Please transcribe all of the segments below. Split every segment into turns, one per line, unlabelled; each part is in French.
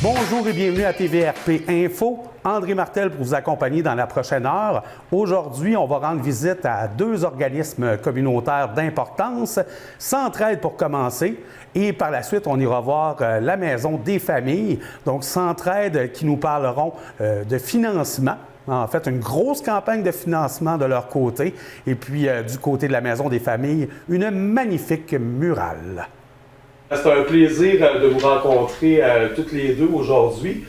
Bonjour et bienvenue à TVRP Info. André Martel pour vous accompagner dans la prochaine heure. Aujourd'hui, on va rendre visite à deux organismes communautaires d'importance. Centraide pour commencer et par la suite, on ira voir la Maison des familles. Donc, Centraide qui nous parleront de financement. En fait, une grosse campagne de financement de leur côté. Et puis, du côté de la Maison des familles, une magnifique murale. C'est un plaisir de vous rencontrer toutes les deux aujourd'hui.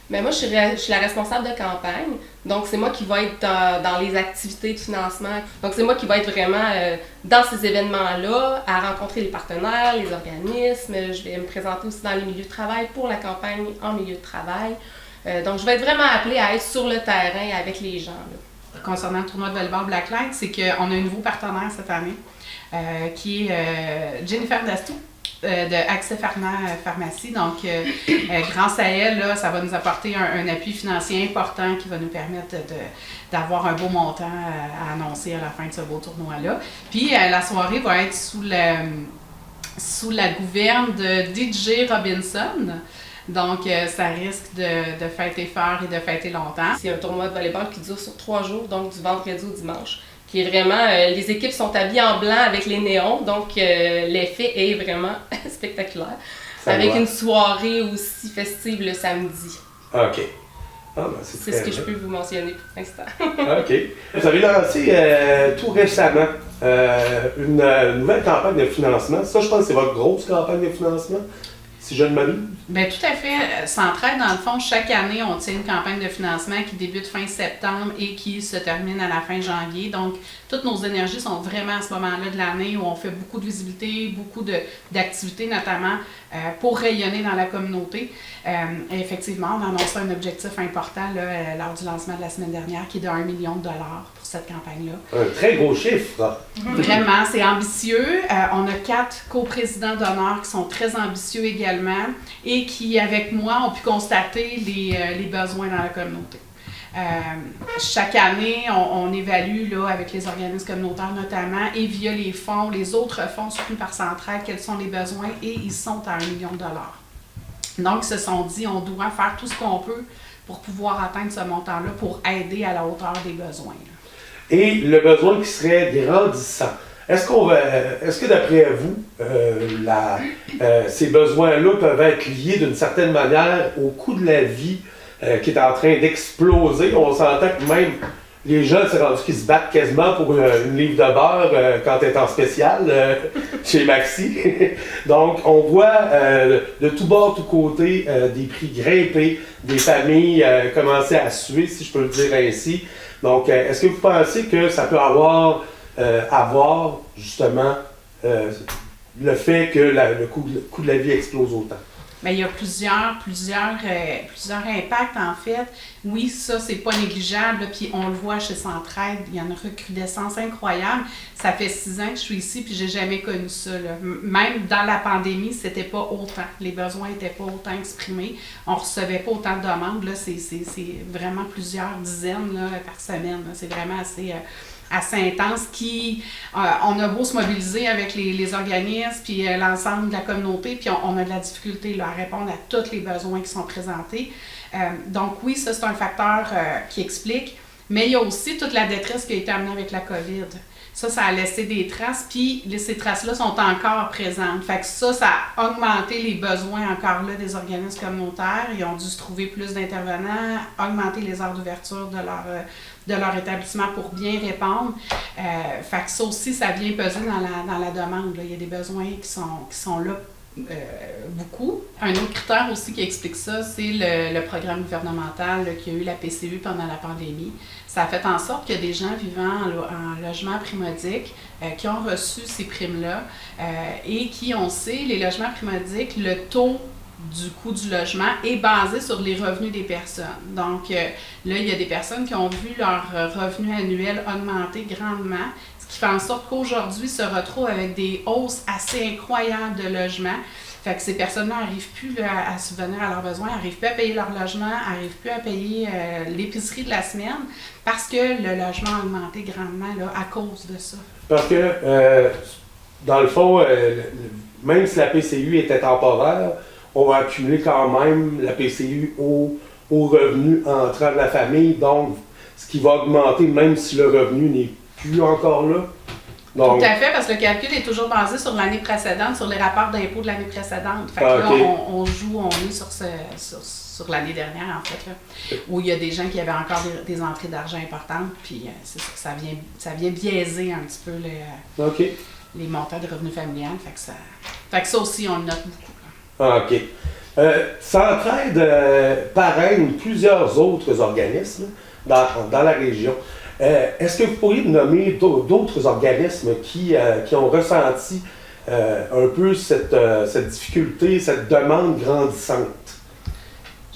Bien, moi, je suis la responsable de campagne. Donc, c'est moi qui vais être dans les activités de financement. Donc, c'est moi qui vais être vraiment dans ces événements-là, à rencontrer les partenaires, les organismes. Je vais me présenter aussi dans les milieux de travail pour la campagne en milieu de travail. Donc, je vais être vraiment appelée à être sur le terrain avec les gens, là.
Concernant le tournoi de volleyball Blacklight, c'est qu'on a un nouveau partenaire cette année qui est Jennifer Dastou de Accès Pharmacie. Donc, grâce à elle, là, ça va nous apporter un appui financier important qui va nous permettre d'avoir un beau montant à annoncer à la fin de ce beau tournoi-là. Puis, la soirée va être sous la gouverne de DJ Robinson. Donc, ça risque de fêter fort et de fêter longtemps.
C'est un tournoi de volleyball qui dure sur 3 jours, donc du vendredi au dimanche, qui est vraiment... les équipes sont habillées en blanc avec les néons, donc l'effet est vraiment spectaculaire. Avec une soirée aussi festive le samedi.
OK. Ah, ben
c'est ce que je peux vous mentionner pour l'instant.
OK. Vous avez lancé tout récemment une nouvelle campagne de financement. Ça, je pense que c'est votre grosse campagne de financement, si je ne m'abuse.
Bien, tout à fait. Centraide, dans le fond, chaque année, on tient une campagne de financement qui débute fin septembre et qui se termine à la fin janvier. Donc, toutes nos énergies sont vraiment à ce moment-là de l'année où on fait beaucoup de visibilité, beaucoup d'activités, notamment pour rayonner dans la communauté. Et effectivement, on a annoncé un objectif important là, lors du lancement de la semaine dernière qui est de 1 million de dollars pour cette campagne-là.
Un très gros chiffre.
Vraiment, c'est ambitieux. On a 4 coprésidents d'honneur qui sont très ambitieux également et qui, avec moi, ont pu constater les besoins dans la communauté. Chaque année, on évalue là, avec les organismes communautaires notamment et via les fonds, les autres fonds soutenus par Centraide, quels sont les besoins et ils sont à 1 million de dollars. Donc, ils se sont dit, on doit faire tout ce qu'on peut pour pouvoir atteindre ce montant-là pour aider à la hauteur des besoins. Là.
Et le besoin qui serait grandissant. Est-ce que d'après vous, ces besoins-là peuvent être liés d'une certaine manière au coût de la vie qui est en train d'exploser? On s'entend que même les jeunes, c'est rendu qu'ils se battent quasiment pour une livre de beurre quand elle est en spécial chez Maxi. Donc, on voit de tout bord, tout côté, des prix grimper, des familles commencer à suer, si je peux le dire ainsi. Donc, est-ce que vous pensez que ça peut avoir justement le fait que le coût de la vie explose autant?
Bien, il y a plusieurs impacts en fait. Oui, ça, c'est pas négligeable. Là, puis on le voit chez Centraide, il y a une recrudescence incroyable. Ça fait 6 ans que je suis ici, puis j'ai jamais connu ça. Là. Même dans la pandémie, c'était pas autant. Les besoins étaient pas autant exprimés. On recevait pas autant de demandes. Là, c'est vraiment plusieurs dizaines là, par semaine. Là. C'est vraiment assez intense on a beau se mobiliser avec les organismes puis l'ensemble de la communauté puis on a de la difficulté là, à répondre à tous les besoins qui sont présentés. Donc oui, ça c'est un facteur qui explique, mais il y a aussi toute la détresse qui a été amenée avec la COVID. Ça a laissé des traces, puis ces traces-là sont encore présentes. Fait que ça a augmenté les besoins encore là des organismes communautaires. Ils ont dû se trouver plus d'intervenants, augmenter les heures d'ouverture de leur établissement pour bien répondre. Fait que ça aussi, ça vient peser dans la demande. Là. Il y a des besoins qui sont là beaucoup. Un autre critère aussi qui explique ça, c'est le programme gouvernemental qui a eu la PCU pendant la pandémie. Ça a fait en sorte qu'il y a des gens vivant en logement primodique qui ont reçu ces primes-là et qui, on sait, les logements primodiques, le taux du coût du logement est basé sur les revenus des personnes. Donc là, il y a des personnes qui ont vu leur revenu annuel augmenter grandement, ce qui fait en sorte qu'aujourd'hui, se retrouvent avec des hausses assez incroyables de logements. Fait que ces personnes-là n'arrivent plus là, à subvenir à leurs besoins, n'arrivent plus à payer leur logement, n'arrivent plus à payer l'épicerie de la semaine parce que le logement a augmenté grandement là, à cause de ça.
Parce que, dans le fond, même si la PCU était temporaire,
on va accumuler quand même la PCU au revenu entrant de la famille, donc ce qui va augmenter même si le revenu n'est plus encore là. Donc,
tout à fait, parce que le calcul est toujours basé sur l'année précédente, sur les rapports d'impôts de l'année précédente. Fait que là, on est sur l'année dernière, en fait, là, où il y a des gens qui avaient encore des entrées d'argent importantes, puis c'est ça que ça vient biaiser un petit peu les montants de revenus familiales. Fait que ça aussi, on le note beaucoup. Là.
OK. Centraide parraine plusieurs autres organismes dans la région. Est-ce que vous pourriez me nommer d'autres organismes qui ont ressenti un peu cette difficulté, cette demande grandissante?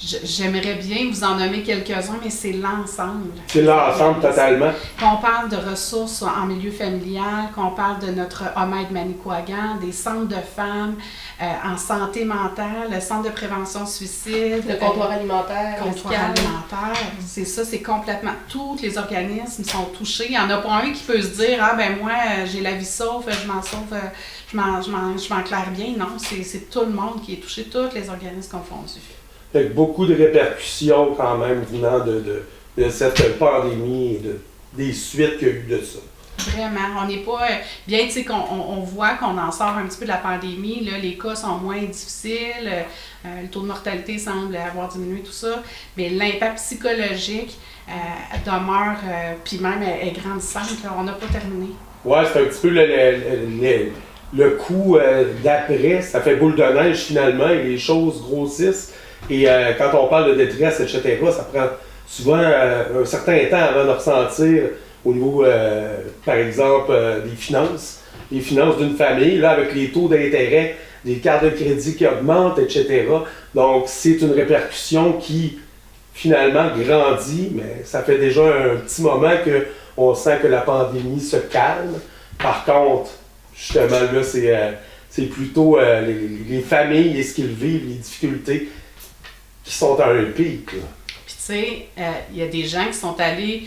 J'aimerais bien vous en nommer quelques-uns, mais c'est l'ensemble. C'est
l'ensemble totalement.
Qu'on parle de ressources en milieu familial, qu'on parle de notre OMAID Manicouagan, des centres de femmes en santé mentale, le centre de prévention suicide.
Le comptoir alimentaire.
C'est ça, c'est complètement... Tous les organismes sont touchés. Il n'y en a pas un qui peut se dire « Ah ben moi, j'ai la vie sauve, je m'en sauve, je m'en claire bien. » Non, c'est tout le monde qui est touché, tous les organismes confondus.
Avec beaucoup de répercussions quand même venant de cette pandémie et des suites qu'il y a eu de ça.
Vraiment, on n'est pas... Bien, tu sais, on voit qu'on en sort un petit peu de la pandémie, là, les cas sont moins difficiles, le taux de mortalité semble avoir diminué, tout ça, mais l'impact psychologique demeure, puis même est grandissante, là, on n'a pas terminé.
Oui, c'est un petit peu le coup d'après, ça fait boule de neige finalement, et les choses grossissent. Et quand on parle de détresse, etc., ça prend souvent un certain temps avant de ressentir au niveau, par exemple, des finances d'une famille, là, avec les taux d'intérêt, des cartes de crédit qui augmentent, etc. Donc, c'est une répercussion qui, finalement, grandit, mais ça fait déjà un petit moment qu'on sent que la pandémie se calme. Par contre, justement, là, c'est plutôt les familles et ce qu'ils vivent, les difficultés qui sont à un pic. Puis
tu sais, il y a des gens qui sont allés...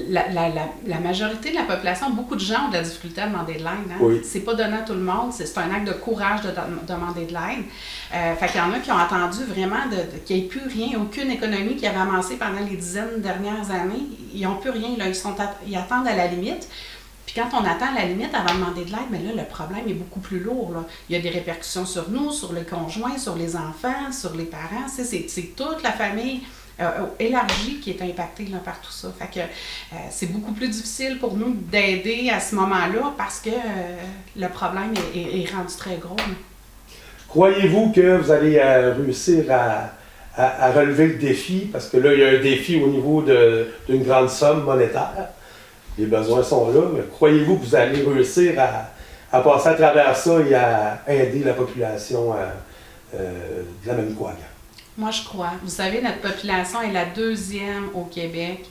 La majorité de la population, beaucoup de gens ont de la difficulté à demander de l'aide. Hein? Oui. C'est pas donné à tout le monde, c'est un acte de courage de demander de l'aide. Fait qu'il y en a qui ont attendu vraiment qu'il n'y ait plus rien, aucune économie qui avait amassé pendant les dizaines dernières années. Ils n'ont plus rien, là, ils attendent à la limite. Puis quand on attend à la limite avant de demander de l'aide, mais là, le problème est beaucoup plus lourd. Là. Il y a des répercussions sur nous, sur le conjoint, sur les enfants, sur les parents. C'est toute la famille élargie qui est impactée là, par tout ça. Fait que c'est beaucoup plus difficile pour nous d'aider à ce moment-là parce que le problème est rendu très gros. Là.
Croyez-vous que vous allez réussir à relever le défi? Parce que là, il y a un défi au niveau d'une grande somme monétaire. Les besoins sont là, mais croyez-vous que vous allez réussir à passer à travers ça et à aider la population de la Manicouagan?
Moi, je crois. Vous savez, notre population est la 2e au Québec,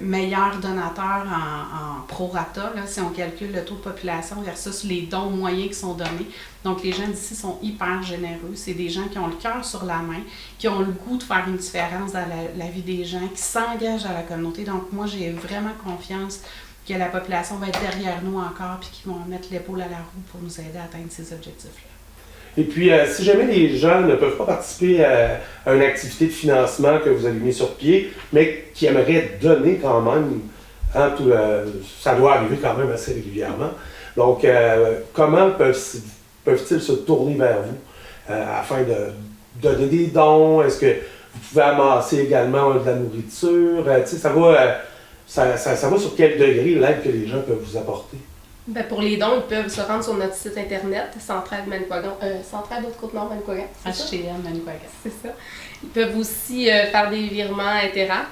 meilleur donateur en prorata, là, si on calcule le taux de population versus les dons moyens qui sont donnés. Donc, les gens d'ici sont hyper généreux. C'est des gens qui ont le cœur sur la main, qui ont le goût de faire une différence dans la vie des gens, qui s'engagent à la communauté. Donc, moi, j'ai vraiment confiance que la population va être derrière nous encore puis qu'ils vont mettre l'épaule à la roue pour nous aider à atteindre ces objectifs-là.
Et puis, si jamais les gens ne peuvent pas participer à une activité de financement que vous avez mis sur pied, mais qui aimeraient donner quand même, hein, ça doit arriver quand même assez régulièrement. Donc, comment peuvent-ils se tourner vers vous afin de donner des dons? Est-ce que vous pouvez amasser également de la nourriture? Ça va sur quel degré l'aide que les gens peuvent vous apporter?
Ben pour les dons, ils peuvent se rendre sur notre site internet, Centraide Manicouagan, Centraide Haute-Côte-Nord Manicouagan.
HTM Manicouagan.
C'est ça. Ils peuvent aussi faire des virements Interac,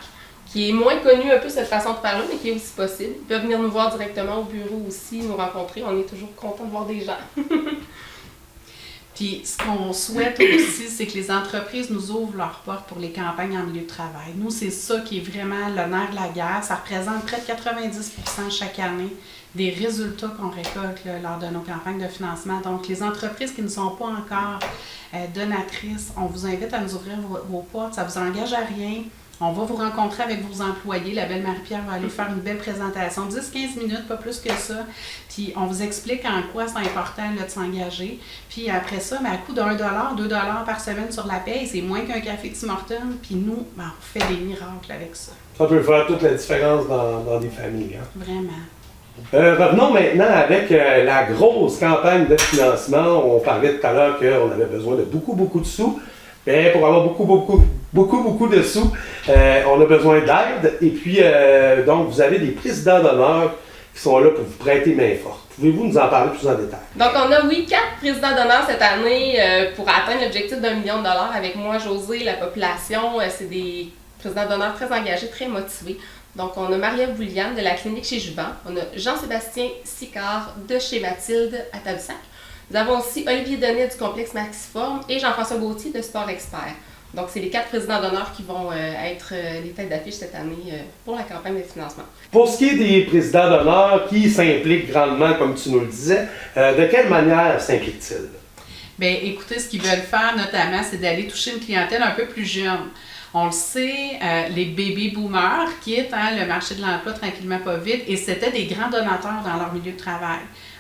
qui est moins connu un peu cette façon de faire là, mais qui est aussi possible. Ils peuvent venir nous voir directement au bureau aussi, nous rencontrer. On est toujours contents de voir des gens.
Puis ce qu'on souhaite aussi, c'est que les entreprises nous ouvrent leurs portes pour les campagnes en milieu de travail. Nous, c'est ça qui est vraiment le nerf de la guerre. Ça représente près de 90% chaque année des résultats qu'on récolte là, lors de nos campagnes de financement. Donc, les entreprises qui ne sont pas encore donatrices, on vous invite à nous ouvrir vos portes. Ça ne vous engage à rien. On va vous rencontrer avec vos employés. La belle Marie-Pierre va aller faire une belle présentation, 10-15 minutes, pas plus que ça. Puis on vous explique en quoi c'est important là, de s'engager. Puis après ça, à coût d'$1, $2 par semaine sur la paye, c'est moins qu'un café Tim Hortons. Puis nous, on fait des miracles avec ça.
Ça peut faire toute la différence dans des familles. Hein?
Vraiment.
Revenons maintenant avec la grosse campagne de financement. On parlait tout à l'heure qu'on avait besoin de beaucoup de sous. Mais pour avoir beaucoup de sous, on a besoin d'aide. Et puis, donc, vous avez des présidents d'honneur qui sont là pour vous prêter main forte. Pouvez-vous nous en parler plus en détail?
Donc, on a, 4 présidents d'honneur cette année pour atteindre l'objectif d'1 million de dollars. Avec moi, Josée, la population, c'est des présidents d'honneur très engagés, très motivés. Donc, on a Marie-Ève Bouliane de la clinique chez Juban. On a Jean-Sébastien Sicard de chez Mathilde à Tadoussac. Nous avons aussi Olivier Donnet du complexe Maxiform et Jean-François Gauthier de Sport Expert. Donc, c'est les 4 présidents d'honneur qui vont être les têtes d'affiche cette année pour la campagne de financement.
Pour ce qui est des présidents d'honneur qui s'impliquent grandement, comme tu nous le disais, de quelle manière s'impliquent-ils?
Bien, écoutez, ce qu'ils veulent faire notamment, c'est d'aller toucher une clientèle un peu plus jeune. On le sait, les baby boomers quittent le marché de l'emploi tranquillement pas vite et c'était des grands donateurs dans leur milieu de travail.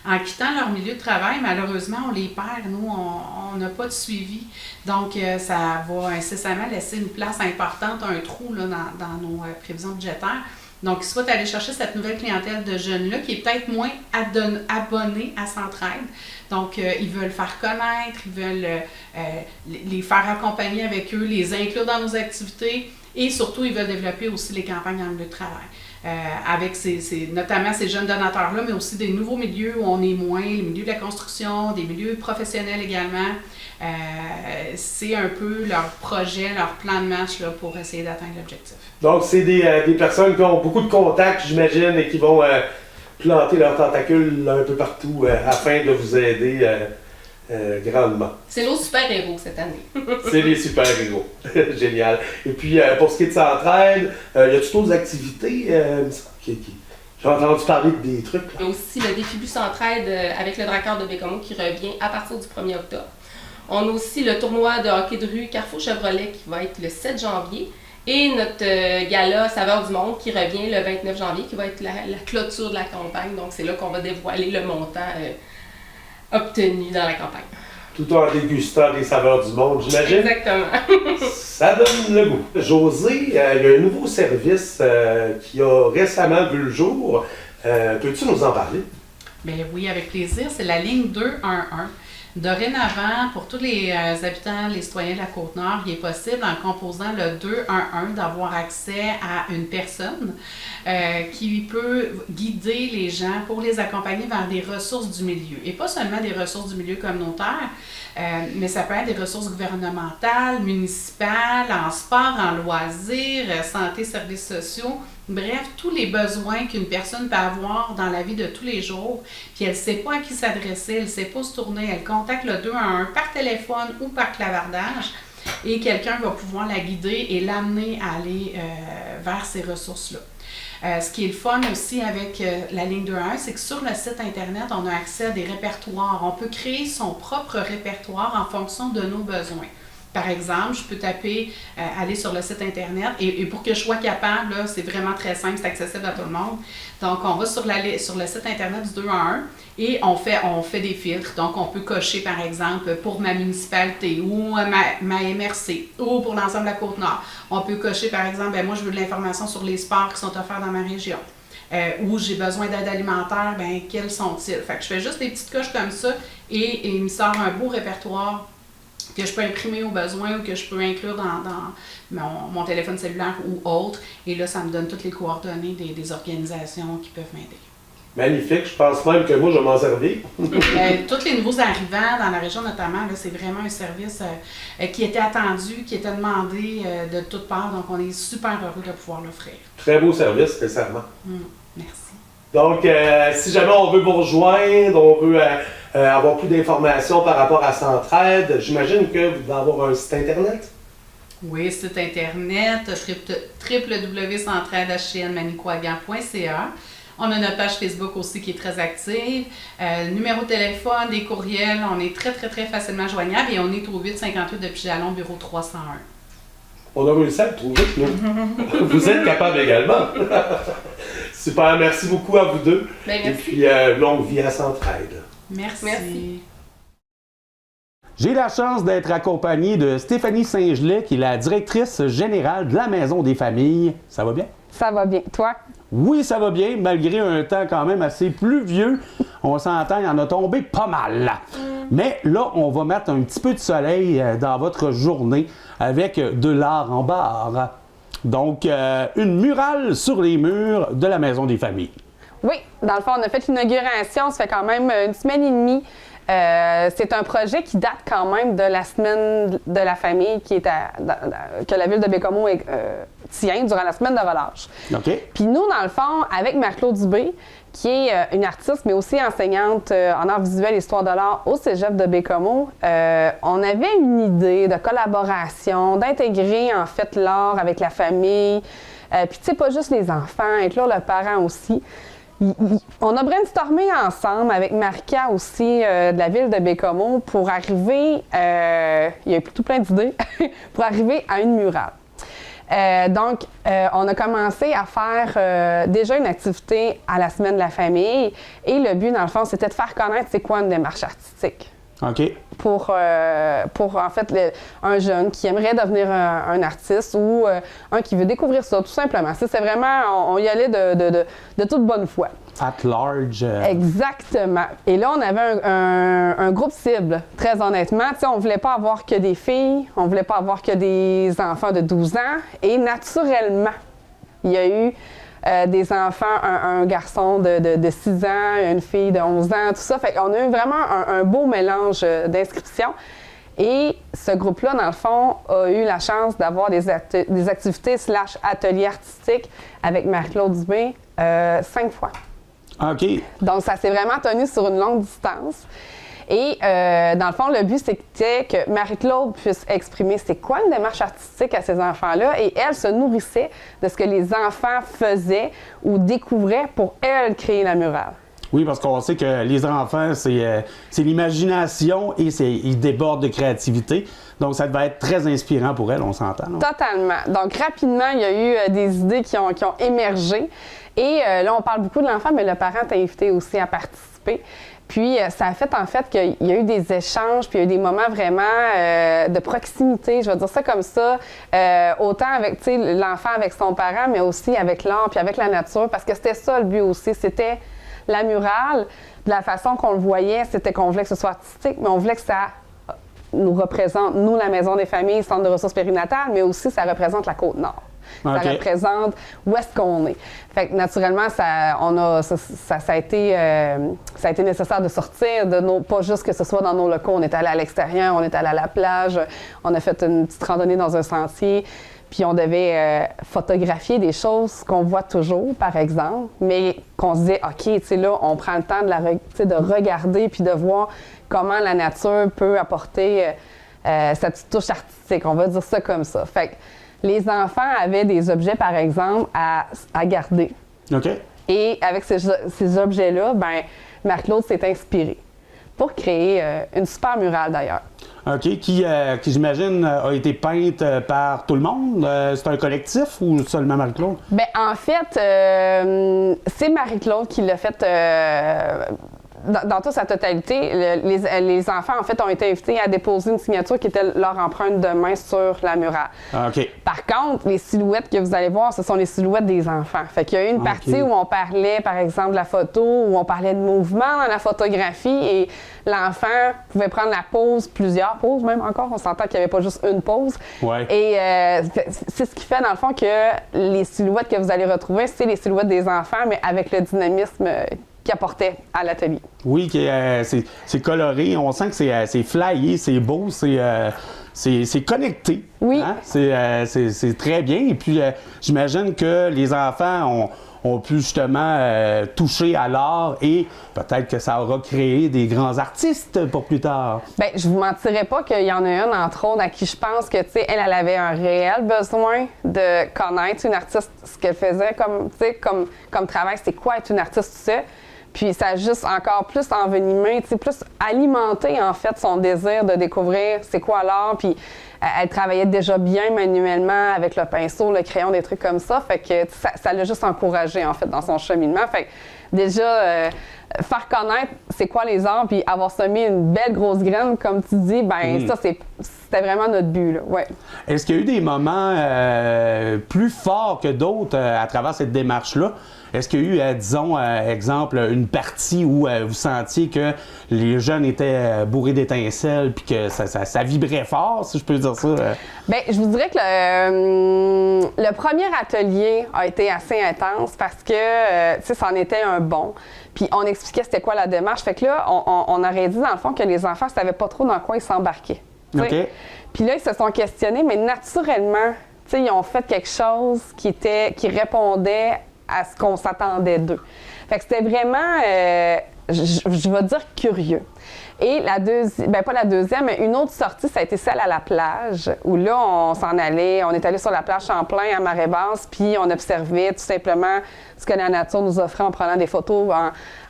En quittant leur milieu de travail, malheureusement, on les perd. Nous, on n'a pas de suivi. Donc, ça va incessamment laisser une place importante, un trou là, dans nos prévisions budgétaires. Donc, ils souhaitent aller chercher cette nouvelle clientèle de jeunes-là qui est peut-être moins abonnée à Centraide. Donc, ils veulent faire connaître, ils veulent les faire accompagner avec eux, les inclure dans nos activités et surtout, ils veulent développer aussi les campagnes en milieu de travail. Avec notamment ces jeunes donateurs-là, mais aussi des nouveaux milieux où on est moins, les milieux de la construction, des milieux professionnels également. C'est un peu leur projet, leur plan de match là, pour essayer d'atteindre l'objectif.
Donc, c'est des personnes qui ont beaucoup de contacts, j'imagine, et qui vont planter leurs tentacules un peu partout afin de vous aider grandement.
C'est nos super-héros cette année.
C'est les super-héros. Génial. Et puis, pour ce qui est de Centraide, y a-t-il d'autres activités j'ai entendu parler de des trucs?
Il y a aussi le défi But Centraide avec le Drakkar de Bécomo qui revient à partir du 1er octobre. On a aussi le tournoi de hockey de rue Carrefour Chevrolet qui va être le 7 janvier. Et notre gala Saveur du Monde qui revient le 29 janvier, qui va être la clôture de la campagne. Donc, c'est là qu'on va dévoiler le montant obtenu dans la campagne.
Tout en dégustant des saveurs du monde, j'imagine.
Exactement.
Ça donne le goût. Josée, il y a un nouveau service qui a récemment vu le jour. Peux-tu nous en parler?
Bien oui, avec plaisir. C'est la ligne 211. Dorénavant, pour tous les habitants, les citoyens de la Côte-Nord, il est possible, en composant le 211, d'avoir accès à une personne qui peut guider les gens pour les accompagner vers des ressources du milieu. Et pas seulement des ressources du milieu communautaire, mais ça peut être des ressources gouvernementales, municipales, en sport, en loisirs, santé, services sociaux. Bref, tous les besoins qu'une personne peut avoir dans la vie de tous les jours, puis elle ne sait pas à qui s'adresser, elle ne sait pas se tourner, elle contacte le 211 par téléphone ou par clavardage et quelqu'un va pouvoir la guider et l'amener à aller vers ces ressources-là. Ce qui est le fun aussi avec la ligne 211, c'est que sur le site Internet, on a accès à des répertoires. On peut créer son propre répertoire en fonction de nos besoins. Par exemple, je peux taper, aller sur le site Internet et pour que je sois capable, là, c'est vraiment très simple, c'est accessible à tout le monde. Donc, on va sur le site Internet du 211 et on fait des filtres. Donc, on peut cocher, par exemple, pour ma municipalité ou ma MRC ou pour l'ensemble de la Côte-Nord. On peut cocher, par exemple, moi, je veux de l'information sur les sports qui sont offerts dans ma région. Ou j'ai besoin d'aide alimentaire, quels sont-ils? Fait que je fais juste des petites coches comme ça et il me sort un beau répertoire que je peux imprimer au besoin ou que je peux inclure dans mon téléphone cellulaire ou autre. Et là, ça me donne toutes les coordonnées des organisations qui peuvent m'aider.
Magnifique. Je pense même que moi, je vais m'en servir.
Tous les nouveaux arrivants dans la région notamment, là, c'est vraiment un service qui était attendu, qui était demandé de toutes parts. Donc, on est super heureux de pouvoir l'offrir.
Très beau service, sincèrement.
Merci.
Donc, si jamais on veut vous rejoindre, on veut avoir plus d'informations par rapport à Centraide, j'imagine que vous devez avoir un site Internet?
Oui, site Internet, www.centraidehcnmanicouagan.ca. On a notre page Facebook aussi qui est très active. Numéro de téléphone, des courriels, on est très, très, très facilement joignable et on est au 858 de Pigeon, bureau 301.
On a réussi à le trouver, nous. Vous êtes capable également. Super, merci beaucoup à vous deux.
Ben, merci.
Et puis, longue vie à Centraide.
Merci.
J'ai la chance d'être accompagné de Stéphanie Saint-Gelais, qui est la directrice générale de la Maison des familles. Ça va bien?
Ça va bien. Toi?
Oui, ça va bien, malgré un temps quand même assez pluvieux. On s'entend, il en a tombé pas mal. Mais là, on va mettre un petit peu de soleil dans votre journée avec de l'art en barre. Donc, une murale sur les murs de la Maison des familles.
Oui, dans le fond, on a fait l'inauguration, ça fait quand même une semaine et demie. C'est un projet qui date quand même de la semaine de la famille qui est que la ville de Bécomo tient durant la semaine de relâche.
OK.
Puis nous, dans le fond, avec Marie-Claude Dubé, qui est une artiste, mais aussi enseignante en art visuel et histoire de l'art au Cégep de Bécomo, on avait une idée de collaboration, d'intégrer en fait l'art avec la famille. Puis tu sais, pas juste les enfants, inclure le parent aussi. On a brainstormé ensemble avec Marika aussi de la ville de Bécomo pour arriver, il y a eu tout plein d'idées, pour arriver à une murale. Donc, on a commencé à faire déjà une activité à la Semaine de la famille et le but, dans le fond, c'était de faire connaître c'est quoi une démarche artistique.
OK.
Pour en fait, un jeune qui aimerait devenir un artiste ou un qui veut découvrir ça, tout simplement. C'est vraiment, on y allait de toute bonne foi.
At large.
Exactement. Et là, on avait un groupe cible, très honnêtement. Tu sais, on voulait pas avoir que des filles, on voulait pas avoir que des enfants de 12 ans. Et naturellement, il y a eu des enfants, un garçon de 6 ans, une fille de 11 ans, tout ça. Fait qu'on a eu vraiment un beau mélange d'inscriptions. Et ce groupe-là, dans le fond, a eu la chance d'avoir des activités / ateliers artistiques avec Marie-Claude Dubé 5 fois.
OK.
Donc, ça s'est vraiment tenu sur une longue distance. Et dans le fond, le but, c'était que Marie-Claude puisse exprimer c'est quoi une démarche artistique à ces enfants-là. Et elle se nourrissait de ce que les enfants faisaient ou découvraient pour, elle, créer la murale.
Oui, parce qu'on sait que les enfants, c'est l'imagination et ils débordent de créativité. Donc, ça devait être très inspirant pour elle, on s'entend. Non?
Totalement. Donc, rapidement, il y a eu des idées qui ont émergé. Et là, on parle beaucoup de l'enfant, mais le parent est invité aussi à participer. Puis, ça a fait en fait qu'il y a eu des échanges, puis il y a eu des moments vraiment de proximité, je vais dire ça comme ça, autant avec l'enfant avec son parent, mais aussi avec l'art, puis avec la nature, parce que c'était ça le but aussi, c'était la murale, de la façon qu'on le voyait, c'était qu'on voulait que ce soit artistique, mais on voulait que ça nous représente, nous, la Maison des familles, Centre de ressources périnatales, mais aussi ça représente la Côte-Nord.
Okay.
Ça représente où est-ce qu'on est. Fait que naturellement, ça a été nécessaire de sortir de pas juste que ce soit dans nos locaux. On est allé à l'extérieur, on est allé à la plage, on a fait une petite randonnée dans un sentier, puis on devait photographier des choses qu'on voit toujours, par exemple, mais qu'on se disait, OK, tu sais, là, on prend le temps de regarder puis de voir comment la nature peut apporter sa petite touche artistique. On va dire ça comme ça. Fait que les enfants avaient des objets, par exemple, à garder.
OK.
Et avec ces objets-là, ben, Marie-Claude s'est inspirée pour créer une super murale, d'ailleurs.
OK. Qui j'imagine, a été peinte par tout le monde? C'est un collectif ou seulement Marie-Claude?
Bien, en fait, c'est Marie-Claude qui l'a fait dans toute sa totalité. Les enfants, en fait, ont été invités à déposer une signature qui était leur empreinte de main sur la murale.
OK.
Par contre, les silhouettes que vous allez voir, ce sont les silhouettes des enfants. Fait qu'il y a eu une partie où on parlait, par exemple, de la photo, où on parlait de mouvement dans la photographie et l'enfant pouvait prendre la pose, plusieurs poses même encore. On s'entend qu'il n'y avait pas juste une pose.
Ouais.
Et c'est ce qui fait, dans le fond, que les silhouettes que vous allez retrouver, c'est les silhouettes des enfants, mais avec le dynamisme qu'il apportait à l'atelier.
Oui, c'est coloré. On sent que c'est flyé, c'est beau, c'est connecté.
Oui.
Hein? C'est très bien. Et puis, j'imagine que les enfants ont pu justement toucher à l'art et peut-être que ça aura créé des grands artistes pour plus tard. Bien,
je vous mentirais pas qu'il y en a une, entre autres, à qui je pense que, tu sais, elle avait un réel besoin de connaître une artiste, ce qu'elle faisait comme travail, c'est quoi être une artiste, tout ça. Puis ça a juste encore plus envenimé, plus alimenté en fait son désir de découvrir c'est quoi l'art. Puis elle travaillait déjà bien manuellement avec le pinceau, le crayon, des trucs comme ça. Fait que ça l'a juste encouragée, en fait, dans son cheminement. Fait que déjà, faire connaître c'est quoi les arts, puis avoir semé une belle grosse graine, comme tu dis, ben ça, c'était vraiment notre but, là. Ouais.
Est-ce qu'il y a eu des moments plus forts que d'autres à travers cette démarche-là? Est-ce qu'il y a eu, disons, exemple, une partie où vous sentiez que les jeunes étaient bourrés d'étincelles puis que ça vibrait fort, si je peux dire ça?
Bien, je vous dirais que le premier atelier a été assez intense parce que, tu sais, ça en était un bon. Puis on expliquait c'était quoi la démarche. Fait que là, on aurait dit, dans le fond, que les enfants ne savaient pas trop dans quoi ils s'embarquaient.
OK.
Puis là, ils se sont questionnés, mais naturellement, tu sais, ils ont fait quelque chose qui répondait à ce qu'on s'attendait d'eux. Fait que c'était vraiment, je vais dire, curieux. Et la deuxième, ben pas la deuxième, mais une autre sortie, ça a été celle à la plage, où là, on est allé sur la plage Champlain à marée basse, puis on observait tout simplement ce que la nature nous offrait en prenant des photos,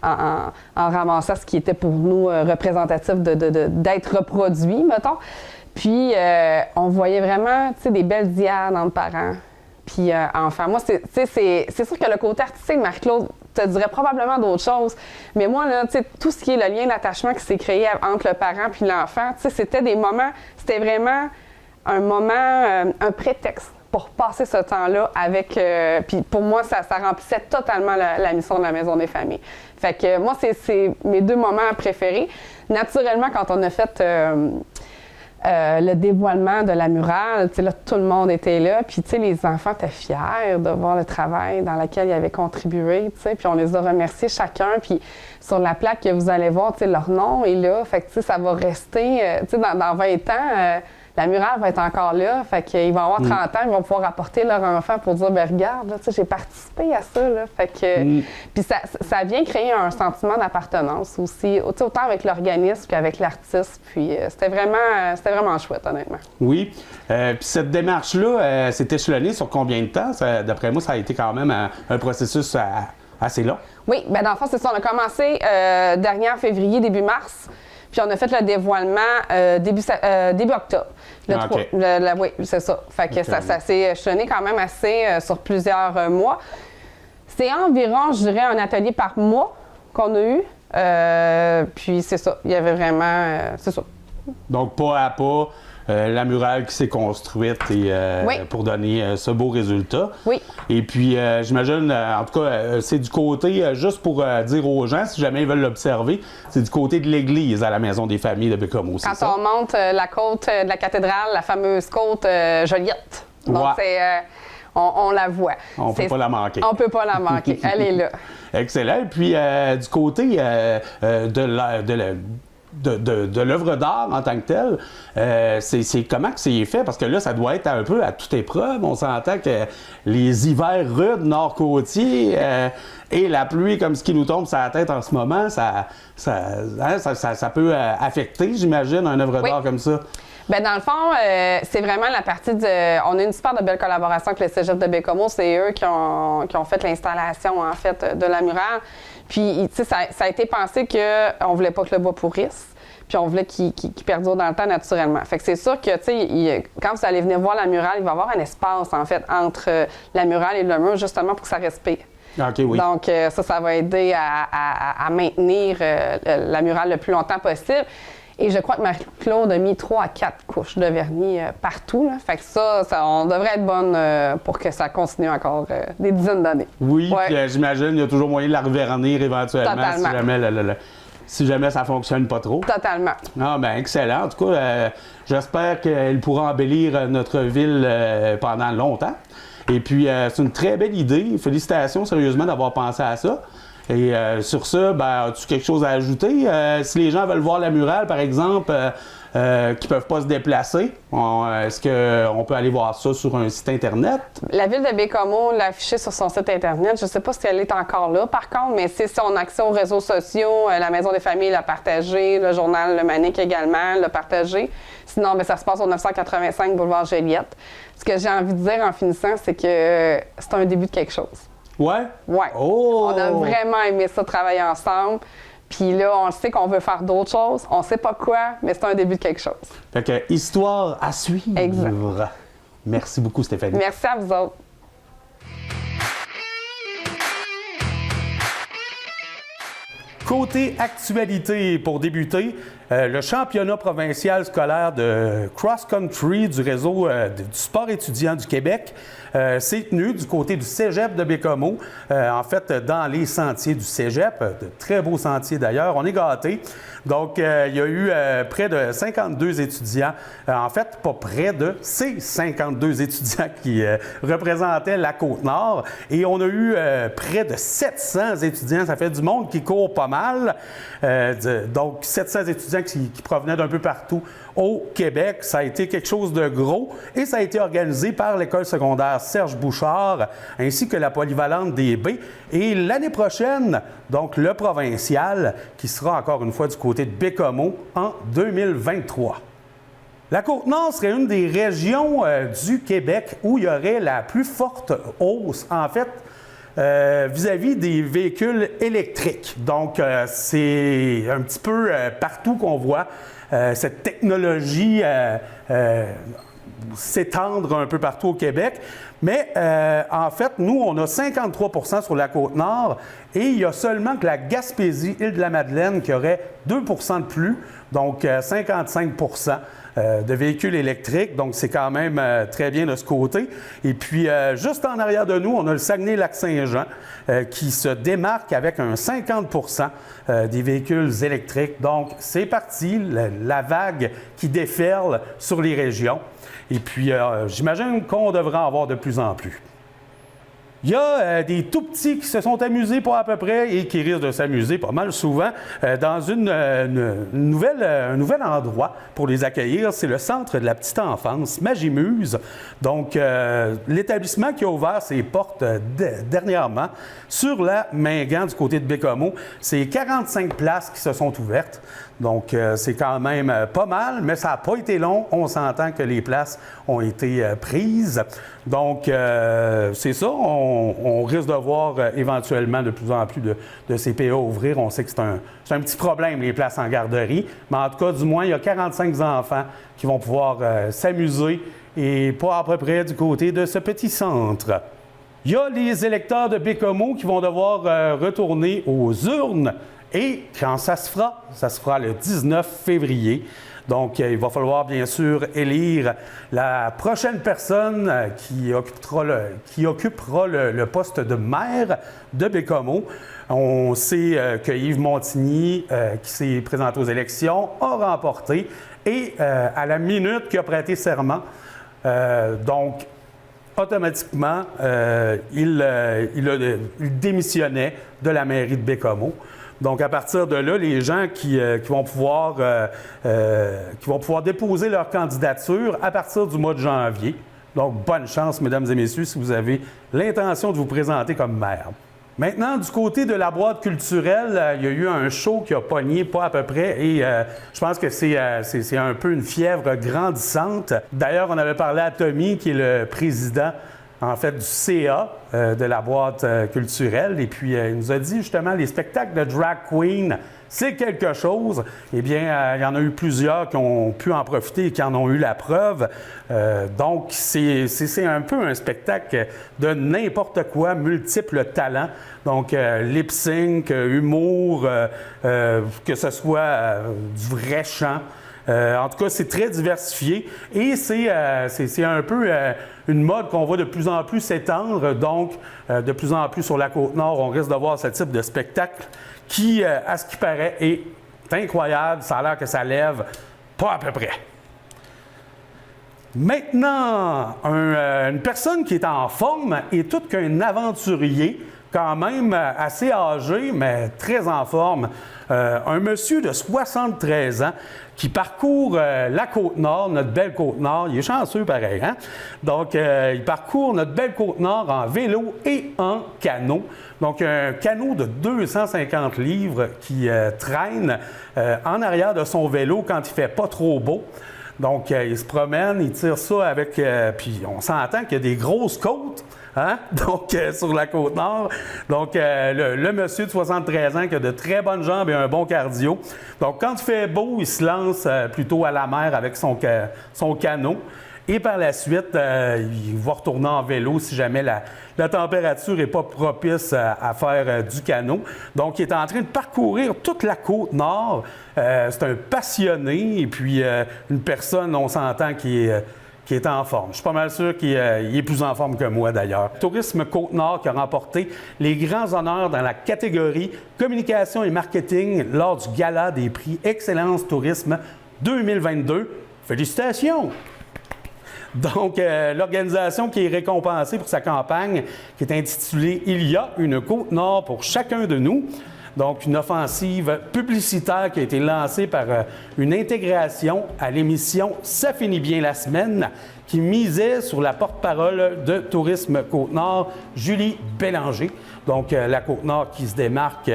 en ramassant ce qui était pour nous représentatif d'être reproduit, mettons. Puis on voyait vraiment, tu sais, des belles diades entre parents. Puis enfants. Moi, c'est sûr que le côté artistique, Marie-Claude te dirait probablement d'autres choses. Mais moi, là, tu sais, tout ce qui est le lien d'attachement qui s'est créé entre le parent puis l'enfant, tu sais, c'était des moments, c'était vraiment un moment, un prétexte pour passer ce temps-là avec... puis pour moi, ça remplissait totalement la mission de la Maison des familles. Fait que moi, c'est mes deux moments préférés. Naturellement, quand on a fait... le dévoilement de la murale, tu sais, là, tout le monde était là, puis tu sais, les enfants étaient fiers de voir le travail dans lequel ils avaient contribué, tu sais, puis on les a remerciés chacun, puis sur la plaque que vous allez voir, tu sais, leur nom est là, fait que tu sais, ça va rester, tu sais, dans 20 ans, la murale va être encore là, fait qu'ils vont avoir 30 ans, ils vont pouvoir apporter leur enfant pour dire, ben regarde, là, tu sais, j'ai participé à ça, là, fait que... Puis ça vient créer un sentiment d'appartenance aussi, autant avec l'organisme puis avec l'artiste, puis c'était vraiment chouette, honnêtement.
Oui. Puis cette démarche-là, s'est échelonnée sur combien de temps? D'après moi, ça a été quand même un processus assez long.
Oui, bien dans le fond, c'est ça. On a commencé dernier en février, début mars. Puis on a fait le dévoilement début octobre.
OK.
Oui, c'est ça. Fait que ça s'est échelonné quand même assez sur plusieurs mois. C'est environ, je dirais, un atelier par mois qu'on a eu. Puis c'est ça. Il y avait vraiment... c'est ça.
Donc, pas à pas, la murale qui s'est construite et,
Oui.
pour donner ce beau résultat.
Oui.
Et puis, j'imagine, en tout cas, c'est du côté, juste pour dire aux gens, si jamais ils veulent l'observer, c'est du côté de l'église à la Maison des familles de Bécomo, c'est ça?
Quand on monte la côte de la cathédrale, la fameuse côte Joliette. Donc,
Ouais.
c'est... on la voit.
On peut pas la manquer.
On peut pas la manquer. Elle est là.
Excellent. Puis, du côté de l'œuvre d'art en tant que telle, c'est comment que c'est fait? Parce que là, ça doit être un peu à toute épreuve. On s'entend que les hivers rudes nord-côtiers et la pluie comme ce qui nous tombe sur la tête en ce moment, ça peut affecter, j'imagine, une œuvre d'art comme ça.
Bien, dans le fond, c'est vraiment la partie on a une super de belle collaboration avec le Cégep de Bécomo. C'est eux qui ont fait l'installation, en fait, de la murale. Puis, tu sais, ça a été pensé qu'on voulait pas que le bois pourrisse. Puis, on voulait qu'il perdure dans le temps naturellement. Fait que c'est sûr que, tu sais, quand vous allez venir voir la murale, il va y avoir un espace, en fait, entre la murale et le mur, justement pour que ça respire.
OK, oui.
Donc, ça va aider à maintenir la murale le plus longtemps possible. Et je crois que Marie-Claude a mis 3 à 4 couches de vernis partout. Là. Fait que ça, on devrait être bonne pour que ça continue encore des dizaines d'années.
Oui,
Ouais.
puis j'imagine qu'il y a toujours moyen de la revernir éventuellement
Totalement.
si jamais ça ne fonctionne pas trop.
Totalement.
Ah, ben excellent. En tout cas, j'espère qu'elle pourra embellir notre ville pendant longtemps. Et puis, c'est une très belle idée. Félicitations, sérieusement, d'avoir pensé à ça. Et sur ça, ben, as-tu quelque chose à ajouter? Si les gens veulent voir la murale, par exemple, qui ne peuvent pas se déplacer, est-ce qu'on peut aller voir ça sur un site Internet?
La ville de Bécomo l'a affiché sur son site Internet. Je ne sais pas si elle est encore là, par contre, mais c'est son accès aux réseaux sociaux. La Maison des familles l'a partagé, le journal Le Manic également l'a partagé. Sinon, ben, ça se passe au 985 boulevard Joliette. Ce que j'ai envie de dire en finissant, c'est que c'est un début de quelque chose.
Ouais?
Ouais.
Oh!
On a vraiment aimé ça, travailler ensemble. Puis là, on sait qu'on veut faire d'autres choses. On sait pas quoi, mais c'est un début de quelque chose.
Fait que histoire à suivre.
Exact.
Merci beaucoup, Stéphanie.
Merci à vous autres.
Côté actualité, pour débuter, le championnat provincial scolaire de cross-country du réseau du sport étudiant du Québec s'est tenu du côté du cégep de Bécomo, en fait dans les sentiers du cégep, de très beaux sentiers d'ailleurs, on est gâtés. Donc, il y a eu près de 52 étudiants, en fait, pas près de, c'est 52 étudiants qui représentaient la Côte-Nord. Et on a eu près de 700 étudiants, ça fait du monde qui court pas mal. Donc, 700 étudiants qui provenaient d'un peu partout au Québec. Ça a été quelque chose de gros et ça a été organisé par l'école secondaire Serge Bouchard ainsi que la polyvalente des Baies. Et l'année prochaine, donc le provincial, qui sera encore une fois du côté de Bécomo en 2023. La Côte-Nord serait une des régions du Québec où il y aurait la plus forte hausse, en fait, vis-à-vis des véhicules électriques. Donc, c'est un petit peu partout qu'on voit cette technologie s'étendre un peu partout au Québec. Mais en fait, nous, on a 53 % sur la Côte-Nord et il y a seulement que la Gaspésie, Île-de-la-Madeleine, qui aurait 2 % de plus, donc 55 % de véhicules électriques. Donc, c'est quand même très bien de ce côté. Et puis, juste en arrière de nous, on a le Saguenay-Lac-Saint-Jean qui se démarque avec un 50 % des véhicules électriques. Donc, c'est parti, la vague qui déferle sur les régions. Et puis, j'imagine qu'on devrait en voir de plus en plus. Il y a des tout-petits qui se sont amusés pas à peu près et qui risquent de s'amuser pas mal souvent dans un nouvel endroit pour les accueillir. C'est le centre de la petite enfance, Magimuse. Donc, l'établissement qui a ouvert ses portes dernièrement sur la Mingan du côté de Bécomo. C'est 45 places qui se sont ouvertes. Donc, c'est quand même pas mal, mais ça n'a pas été long. On s'entend que les places ont été prises. Donc, c'est ça. On risque de voir éventuellement de plus en plus de CPA ouvrir. On sait que c'est un petit problème, les places en garderie. Mais en tout cas, du moins, il y a 45 enfants qui vont pouvoir s'amuser et pas à peu près du côté de ce petit centre. Il y a les électeurs de Bécomo qui vont devoir retourner aux urnes. Et quand ça se fera le 19 février. Donc, il va falloir bien sûr élire la prochaine personne qui occupera le poste de maire de Bécomo. On sait que Yves Montigny, qui s'est présenté aux élections, a remporté et à la minute qu'il a prêté serment, donc automatiquement, il démissionnait de la mairie de Bécomo. Donc, à partir de là, les gens qui vont pouvoir déposer leur candidature à partir du mois de janvier. Donc, bonne chance, mesdames et messieurs, si vous avez l'intention de vous présenter comme maire. Maintenant, du côté de la boîte culturelle, il y a eu un show qui a pogné pas à peu près et je pense que c'est un peu une fièvre grandissante. D'ailleurs, on avait parlé à Tommy, qui est le président en fait, du CA de la boîte culturelle. Et puis, il nous a dit justement, les spectacles de drag queen, c'est quelque chose. Eh bien, il y en a eu plusieurs qui ont pu en profiter et qui en ont eu la preuve. Donc, c'est un peu un spectacle de n'importe quoi, multiples talents. Donc, lip-sync, humour, que ce soit du vrai chant. En tout cas, c'est très diversifié et c'est un peu une mode qu'on voit de plus en plus s'étendre. Donc, de plus en plus sur la Côte-Nord, on risque de voir ce type de spectacle qui, à ce qui paraît, est incroyable. Ça a l'air que ça lève pas à peu près. Maintenant, une personne qui est en forme et tout qu'un aventurier, quand même assez âgé, mais très en forme. Un monsieur de 73 ans qui parcourt la Côte-Nord, notre belle Côte-Nord. Il est chanceux pareil, hein? Donc, il parcourt notre belle Côte-Nord en vélo et en canot. Donc, un canot de 250 livres qui traîne en arrière de son vélo quand il fait pas trop beau. Donc, il se promène, il tire ça avec... puis, on s'entend qu'il y a des grosses côtes. hein? Donc, sur la Côte-Nord. Donc, le monsieur de 73 ans qui a de très bonnes jambes et un bon cardio. Donc, quand il fait beau, il se lance plutôt à la mer avec son canot. Et par la suite, il va retourner en vélo si jamais la température n'est pas propice à faire du canot. Donc, il est en train de parcourir toute la Côte-Nord. C'est un passionné et puis une personne, on s'entend, qui est en forme. Je suis pas mal sûr qu'il est plus en forme que moi, d'ailleurs. Tourisme Côte-Nord qui a remporté les grands honneurs dans la catégorie communication et marketing lors du Gala des prix Excellence Tourisme 2022. Félicitations! Donc, l'organisation qui est récompensée pour sa campagne, qui est intitulée « Il y a une Côte-Nord pour chacun de nous ». Donc, une offensive publicitaire qui a été lancée par une intégration à l'émission « Ça finit bien la semaine » qui misait sur la porte-parole de Tourisme Côte-Nord, Julie Bélanger. Donc, la Côte-Nord qui se démarque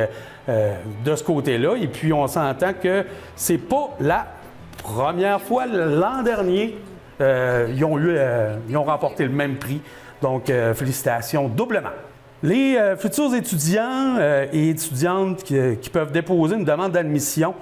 de ce côté-là. Et puis, on s'entend que c'est pas la première fois. L'an dernier, ils ont remporté le même prix. Donc, félicitations doublement. Les futurs étudiants et étudiantes qui peuvent déposer une demande d'admission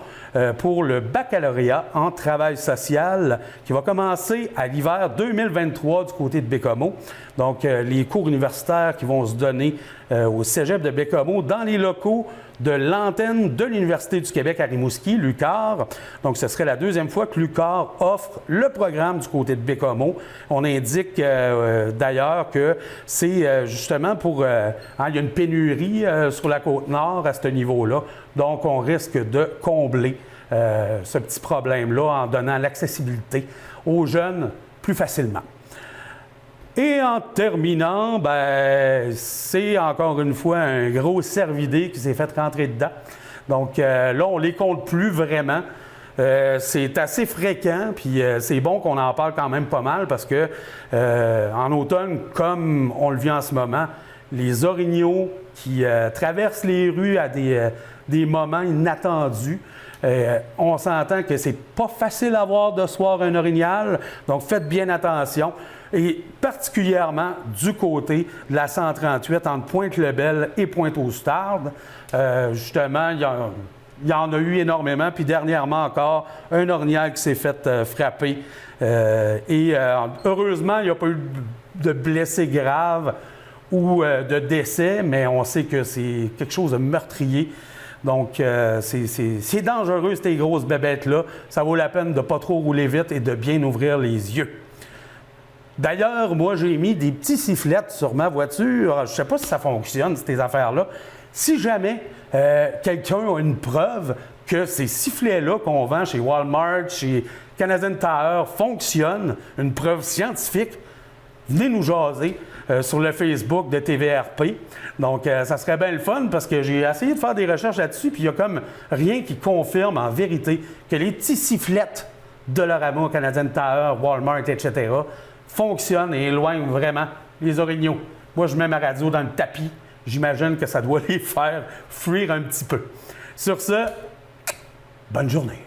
pour le baccalauréat en travail social qui va commencer à l'hiver 2023 du côté de Bécomo. Donc, les cours universitaires qui vont se donner au cégep de Bécomo dans les locaux de l'antenne de l'Université du Québec à Rimouski, l'UQAR. Donc, ce serait la deuxième fois que l'UQAR offre le programme du côté de Bécomo. On indique d'ailleurs que c'est justement pour... il y a une pénurie sur la Côte-Nord à ce niveau-là. Donc, on risque de combler ce petit problème-là en donnant l'accessibilité aux jeunes plus facilement. Et en terminant, c'est encore une fois un gros cervidé qui s'est fait rentrer dedans. Donc là, on ne les compte plus vraiment. C'est assez fréquent, puis c'est bon qu'on en parle quand même pas mal parce que en automne, comme on le vit en ce moment, les orignaux qui traversent les rues à des moments inattendus. On s'entend que c'est pas facile à voir de soir un orignal, donc faites bien attention. Et particulièrement du côté de la 138 entre Pointe-le-Bel et Pointe-aux-Outardes. Justement, il y en a eu énormément. Puis dernièrement encore, un orignal qui s'est fait frapper. Heureusement, il n'y a pas eu de blessés graves ou de décès, mais on sait que c'est quelque chose de meurtrier. Donc, c'est dangereux, ces grosses bébêtes-là. Ça vaut la peine de ne pas trop rouler vite et de bien ouvrir les yeux. D'ailleurs, moi, j'ai mis des petits sifflets sur ma voiture. Je ne sais pas si ça fonctionne, ces affaires-là. Si jamais quelqu'un a une preuve que ces sifflets-là qu'on vend chez Walmart, chez Canadian Tire fonctionnent, une preuve scientifique, venez nous jaser sur le Facebook de TVRP. Donc, ça serait bien le fun parce que j'ai essayé de faire des recherches là-dessus, puis il n'y a comme rien qui confirme en vérité que les petits sifflets de Dollarama, Canadian Tire, Walmart, etc., fonctionnent et éloignent vraiment les orignaux. Moi, je mets ma radio dans le tapis. J'imagine que ça doit les faire fuir un petit peu. Sur ce, bonne journée.